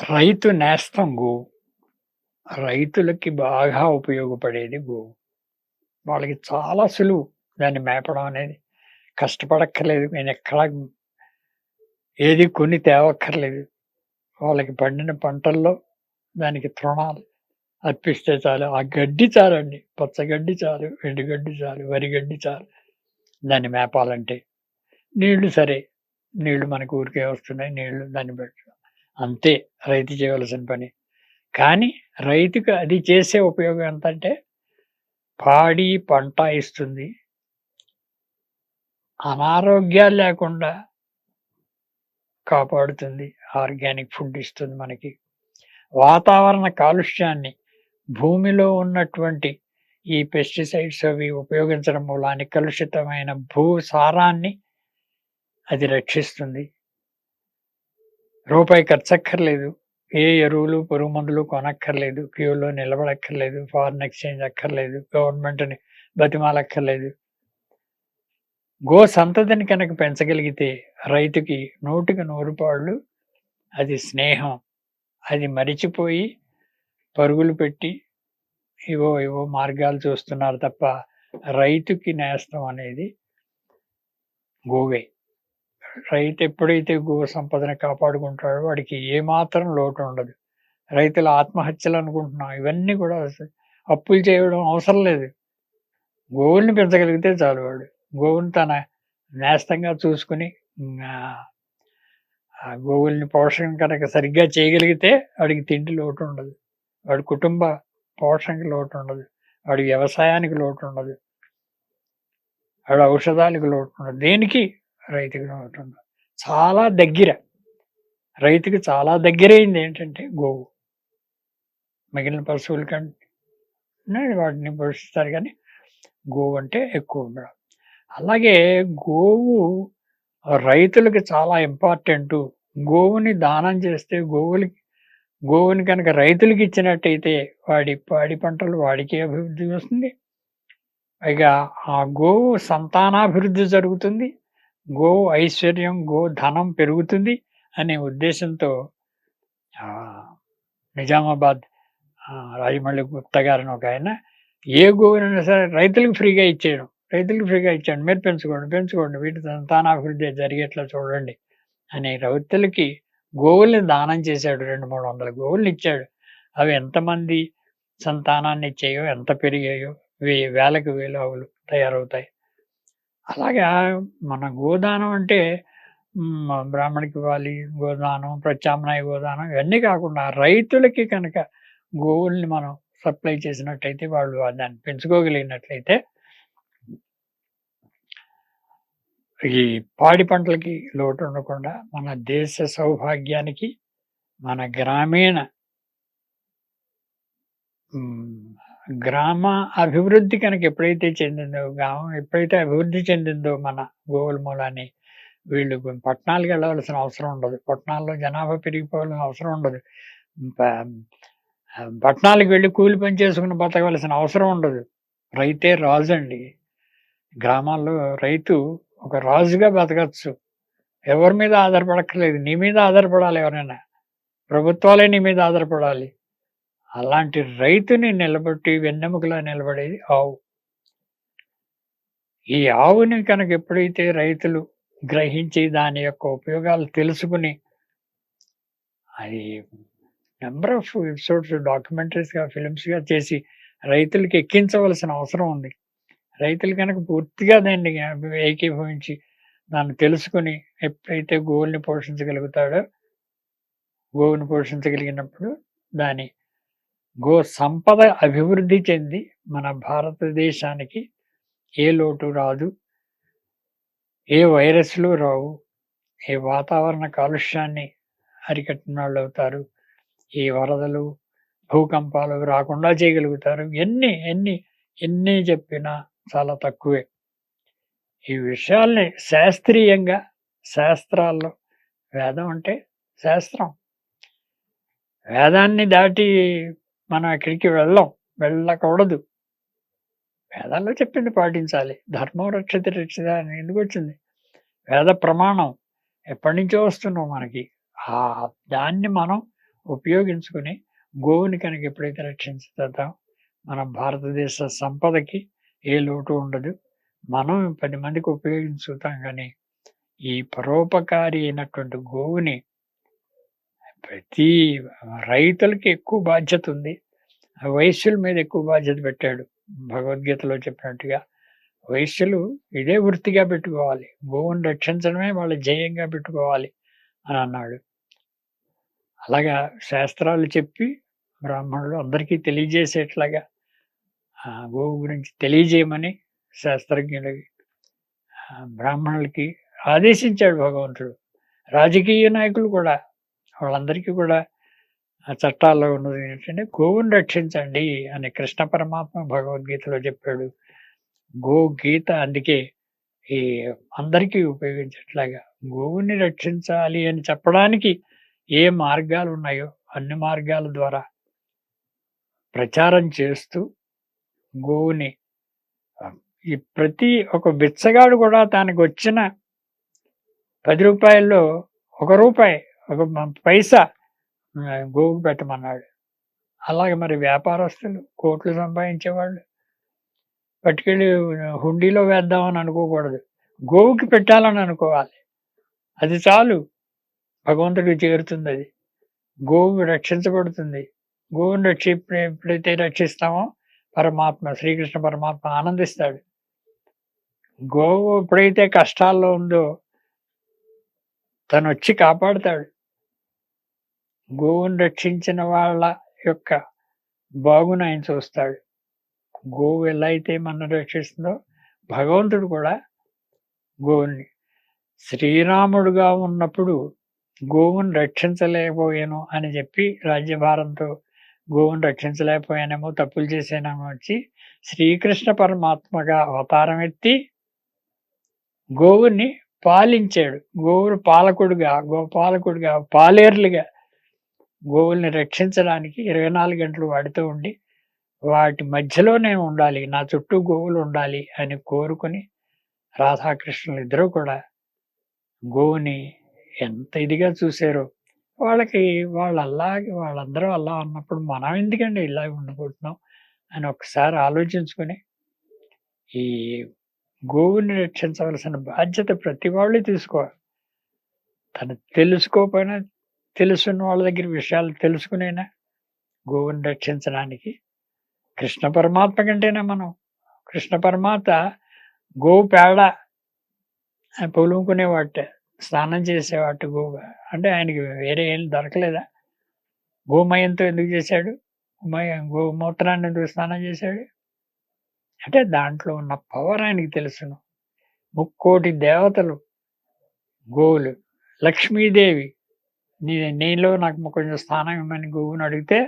రైతు నేస్తం గోవు. రైతులకి బాగా ఉపయోగపడేది గోవు. వాళ్ళకి చాలా సులువు దాన్ని మేపడం అనేది. కష్టపడక్కర్లేదు. నేనెక్కడా ఏది కొని తేవక్కర్లేదు. వాళ్ళకి పండిన పంటల్లో దానికి తృణాలు అర్పిస్తే చాలు. ఆ గడ్డి చాలండి. పచ్చగడ్డి చాలు, ఎండుగడ్డి చాలు, వరిగడ్డి చాలు దాన్ని మేపాలంటే. నీళ్లు సరే, నీళ్లు మనకు ఊరికే వస్తున్నాయి. నీళ్లు దాన్ని బట్టి అంతే రైతు చేయవలసిన పని. కానీ రైతుకి అది చేసే ఉపయోగం ఎంతంటే పాడి పంట ఇస్తుంది. అనారోగ్యాలు లేకుండా కాపాడుతుంది. ఆర్గానిక్ ఫుడ్ ఇస్తుంది మనకి. వాతావరణ కాలుష్యాన్ని భూమిలో ఉన్నటువంటి ఈ పెస్టిసైడ్స్ అవి ఉపయోగించడం మూలాన కలుషితమైన భూసారాన్ని అది రక్షిస్తుంది. రూపాయి ఖర్చక్కర్లేదు. ఏ ఎరువులు, పురుగు మందులు కొనక్కర్లేదు. క్యూలో నిలబడక్కర్లేదు. ఫారెన్ ఎక్స్‌చేంజ్ అక్కర్లేదు. గవర్నమెంట్‌ని బతిమాలక్కర్లేదు. గో సంతతిని కనుక పెంచగలిగితే రైతుకి 100కి 100 పాళ్ళు అది స్నేహం. అది మరిచిపోయి పరుగులు పెట్టి ఏవో మార్గాలు చూస్తున్నారు తప్ప రైతుకి నేస్తం అనేది గోవే. రైతు ఎప్పుడైతే గో సంపదను కాపాడుకుంటాడో వాడికి ఏమాత్రం లోటు ఉండదు. రైతుల ఆత్మహత్యలు అనుకుంటున్నాం. ఇవన్నీ కూడా అప్పులు చేయడం అవసరం లేదు. గోవుల్ని పెంచగలిగితే చాలు వాడు. గోవుని తన నేస్తంగా చూసుకుని ఆ గోవుల్ని పోషణ కనుక సరిగ్గా చేయగలిగితే వాడికి తిండి లోటు ఉండదు. వాడి కుటుంబ పోషణకి లోటు ఉండదు. వాడి వ్యవసాయానికి లోటు ఉండదు. వాడి ఔషధాలకు లోటు ఉండదు. దేనికి రైతుకి లోటు ఉండదు. చాలా దగ్గర. రైతుకి చాలా దగ్గరైంది ఏంటంటే గోవు. మిగిలిన పశువుల కంటే వాటిని పోషిస్తారు కానీ గోవు అంటే ఎక్కువ ఉండడం. అలాగే గోవు రైతులకి చాలా ఇంపార్టెంటు. గోవుని దానం చేస్తే గోవుని కనుక రైతులకి ఇచ్చినట్టయితే వాడి పాడి పంటలు వాడికే అభివృద్ధి వస్తుంది. పైగా ఆ గోవు సంతానాభివృద్ధి జరుగుతుంది. గోవు ఐశ్వర్యం, గో ధనం పెరుగుతుంది అనే ఉద్దేశంతో నిజామాబాద్ రాజమౌళి గుప్తా గారని ఒకాయన ఏ గోవునైనా సరే రైతులకు ఫ్రీగా ఇచ్చేయడం. మీరు పెంచుకోండి. వీటి సంతానాభివృద్ధి జరిగేట్లా చూడండి అని రైతులకి గోవుల్ని దానం చేశాడు. 200-300 గోవుల్ని ఇచ్చాడు. అవి ఎంతమంది సంతానాన్ని ఇచ్చాయో, ఎంత పెరిగాయో, వేలకు వేలు ఆవులు తయారవుతాయి. అలాగా మన గోదానం అంటే బ్రాహ్మణికి ఇవ్వాలి గోదానం, ప్రత్యామ్నాయ గోదానం ఇవన్నీ కాకుండా రైతులకి కనుక గోవుల్ని మనం సప్లై చేసినట్టయితే వాళ్ళు దాన్ని పెంచుకోగలిగినట్లయితే ఈ పాడి పంటలకి లోటు ఉండకుండా మన దేశ సౌభాగ్యానికి, మన గ్రామ అభివృద్ధి కనుక ఎప్పుడైతే చెందిందో, గ్రామం ఎప్పుడైతే అభివృద్ధి చెందిందో మన గోవుల మూలాన్ని వీళ్ళు పట్టణాలకు వెళ్ళవలసిన అవసరం ఉండదు. పట్టణాల్లో జనాభా పెరిగిపోవాల్సిన అవసరం ఉండదు. పట్టణాలకు వెళ్ళి కూలి పని చేసుకుని బతకవలసిన అవసరం ఉండదు. రైతే రాజు అండి. గ్రామాల్లో రైతు ఒక రాజుగా బతకచ్చు. ఎవరి మీద ఆధారపడక్కర్లేదు. నీ మీద ఆధారపడాలి ఎవరైనా. ప్రభుత్వాలే నీ మీద ఆధారపడాలి. అలాంటి రైతుని నిలబెట్టి వెన్నెముకలా నిలబడేది ఆవు. ఈ ఆవుని కనుక ఎప్పుడైతే రైతులు గ్రహించి దాని యొక్క ఉపయోగాలు తెలుసుకుని అది నెంబర్ ఆఫ్ ఎపిసోడ్స్ డాక్యుమెంటరీస్గా, ఫిలిమ్స్గా చేసి రైతులకి ఎక్కించవలసిన అవసరం ఉంది. రైతులు కనుక పూర్తిగా దాన్ని ఏకీభవించి దాన్ని తెలుసుకుని ఎప్పుడైతే గోవుల్ని పోషించగలిగినప్పుడు దాని గో సంపద అభివృద్ధి చెంది మన భారతదేశానికి ఏ లోటు రాదు, ఏ వైరస్లు రావు, ఏ వాతావరణ కాలుష్యాన్ని అరికట్టిన వాళ్ళు అవుతారు, ఈ వరదలు, భూకంపాలు రాకుండా చేయగలుగుతారు. ఎన్ని చెప్పినా చాలా తక్కువే. ఈ విషయాల్ని శాస్త్రీయంగా శాస్త్రాల్లో, వేదం అంటే శాస్త్రం, వేదాన్ని దాటి మనం ఎక్కడికి వెళ్ళకూడదు. వేదాల్లో చెప్పింది పాటించాలి. ధర్మం రక్షిత అని ఎందుకు వచ్చింది? వేద ప్రమాణం ఎప్పటి నుంచో వస్తున్నాం మనకి. దాన్ని మనం ఉపయోగించుకుని గోవుని కనుక ఎప్పుడైతే రక్షించుతామో మన భారతదేశ సంపదకి ఏ లోటు ఉండదు. మనం 10 మందికి ఉపయోగించుతాం కానీ ఈ పరోపకారి అయినటువంటి గోవుని ప్రతి రైతులకి ఎక్కువ బాధ్యత ఉంది. వైశ్యుల మీద ఎక్కువ బాధ్యత పెట్టాడు. భగవద్గీతలో చెప్పినట్టుగా వైశ్యులు ఇదే వృత్తిగా పెట్టుకోవాలి, గోవుని రక్షించడమే వాళ్ళ జయంగా పెట్టుకోవాలి అని అన్నాడు. అలాగా శాస్త్రాలు చెప్పి బ్రాహ్మణులు అందరికీ తెలియజేసేట్లాగా గోవు గురించి తెలియజేయమని శాస్త్రజ్ఞులకి బ్రాహ్మణులకి ఆదేశించాడు భగవంతుడు. రాజకీయ నాయకులు కూడా వాళ్ళందరికీ కూడా ఆ చట్టాల్లో ఉన్నది ఏంటంటే గోవుని రక్షించండి అని కృష్ణ పరమాత్మ భగవద్గీతలో చెప్పాడు. గోగీత అందుకే ఈ అందరికీ ఉపయోగించేట్లాగా గోవుని రక్షించాలి అని చెప్పడానికి ఏ మార్గాలు ఉన్నాయో అన్ని మార్గాల ద్వారా ప్రచారం చేస్తూ గోవుని ఈ ప్రతి ఒక బిచ్చగాడు కూడా తనకు వచ్చిన 10 రూపాయల్లో ₹1 ఒక పైసా గోవుకు పెట్టమన్నాడు. అలాగే మరి వ్యాపారస్తులు కోట్లు సంపాదించేవాళ్ళు పట్టుకెళ్ళి హుండీలో వేద్దామని అనుకోకూడదు, గోవుకి పెట్టాలని అనుకోవాలి. అది చాలు, భగవంతుడికి చేరుతుంది. అది గోవు రక్షించబడుతుంది. గోవుని ఎప్పుడైతే రక్షిస్తామో పరమాత్మ శ్రీకృష్ణ పరమాత్మ ఆనందిస్తాడు. గోవు ఎప్పుడైతే కష్టాల్లో ఉందో తను వచ్చి కాపాడుతాడు. గోవుని రక్షించిన వాళ్ళ యొక్క బాగును ఆయన చూస్తాడు. గోవు ఎలా అయితే మనం రక్షిస్తుందో భగవంతుడు కూడా గోవుని శ్రీరాముడుగా ఉన్నప్పుడు గోవుని రక్షించలేకపోయాను అని చెప్పి రాజ్యభారంతో గోవుని రక్షించలేకపోయానేమో, తప్పులు చేసానేమో వచ్చి శ్రీకృష్ణ పరమాత్మగా అవతారం ఎత్తి గోవుని పాలించాడు. గోవులు పాలకుడుగా, గోపాలకుడుగా, పాలేర్లుగా గోవుల్ని రక్షించడానికి 24 గంటలు వాడితో ఉండి వాటి మధ్యలో నేను ఉండాలి, నా చుట్టూ గోవులు ఉండాలి అని కోరుకుని రాధాకృష్ణులు ఇద్దరూ కూడా గోవుని ఎంత ఇదిగా చూశారో. వాళ్ళందరూ అలా ఉన్నప్పుడు మనం ఎందుకండి ఇలా ఉండిపోతున్నాం అని ఒకసారి ఆలోచించుకుని ఈ గోవుని రక్షించవలసిన బాధ్యత ప్రతి వాళ్ళు తీసుకోవాలి. తను తెలుసుకోకపోయినా తెలుసున్న వాళ్ళ దగ్గర విషయాలు తెలుసుకునేనా గోవుని రక్షించడానికి. కృష్ణ పరమాత్మ కంటేనే మనం కృష్ణ పరమాత్మ గోవు పేడ పొలుముకునేవాట, స్నానం చేసేవాట గోవు. అంటే ఆయనకి వేరే ఏం దొరకలేదా? గోమయంతో ఎందుకు చేశాడు? గోమూత్రాన్ని ఎందుకు స్నానం చేశాడు? అంటే దాంట్లో ఉన్న పవర్ ఆయనకి తెలుసును. 3 కోటి దేవతలు గోవులు. లక్ష్మీదేవి నీలో నాకు కొంచెం స్థానం ఇవ్వమని గోవుని అడిగితే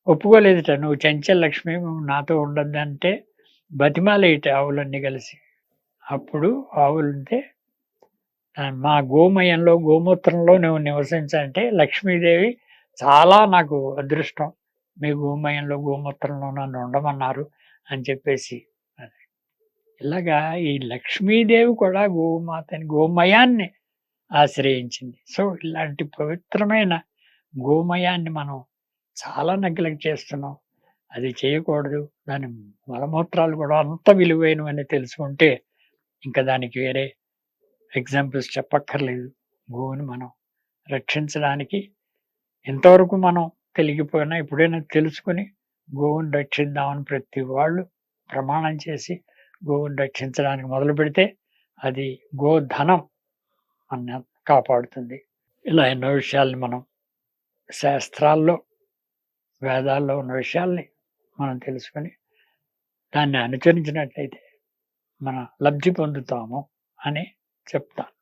ఒప్పుకోలేదుట. నువ్వు చెంచల లక్ష్మి, నాతో ఉండద్దంటే బతిమాలేట ఆవులన్నీ కలిసి. అప్పుడు ఆవులంటే మా గోమయంలో గోమూత్రంలో నువ్వు నివసించాలంటే లక్ష్మీదేవి చాలా నాకు అదృష్టం, మీ గోమయంలో గోమూత్రంలో నన్ను ఉండమన్నారు అని చెప్పేసి. ఇలాగా ఈ లక్ష్మీదేవి కూడా గోమాతని గోమయాన్ని ఆశ్రయించింది. సో ఇలాంటి పవిత్రమైన గోమయాన్ని మనం చాలా నెగ్లెక్ట్ చేస్తున్నాం. అది చేయకూడదు. దాని మలమూత్రాలు కూడా అంత విలువైనవని తెలుసుకుంటే ఇంకా దానికి వేరే ఎగ్జాంపుల్స్ చెప్పక్కర్లేదు. గోవుని మనం రక్షించడానికి ఎంతవరకు మనం తెలిగిపోయినా ఎప్పుడైనా తెలుసుకుని గోవుని రక్షిద్దామని ప్రతి వాళ్ళు ప్రమాణం చేసి గోవుని రక్షించడానికి మొదలు పెడితే అది గోధనం మన కాపాడుతుంది. ఇలా ఎన్నో విషయాల్ని మనం శాస్త్రాల్లో వేదాల్లో ఉన్న విషయాల్ని మనం తెలుసుకొని దాన్ని అనుసరించినట్లయితే మనం లబ్ధి పొందుతాము అని చెప్తాను.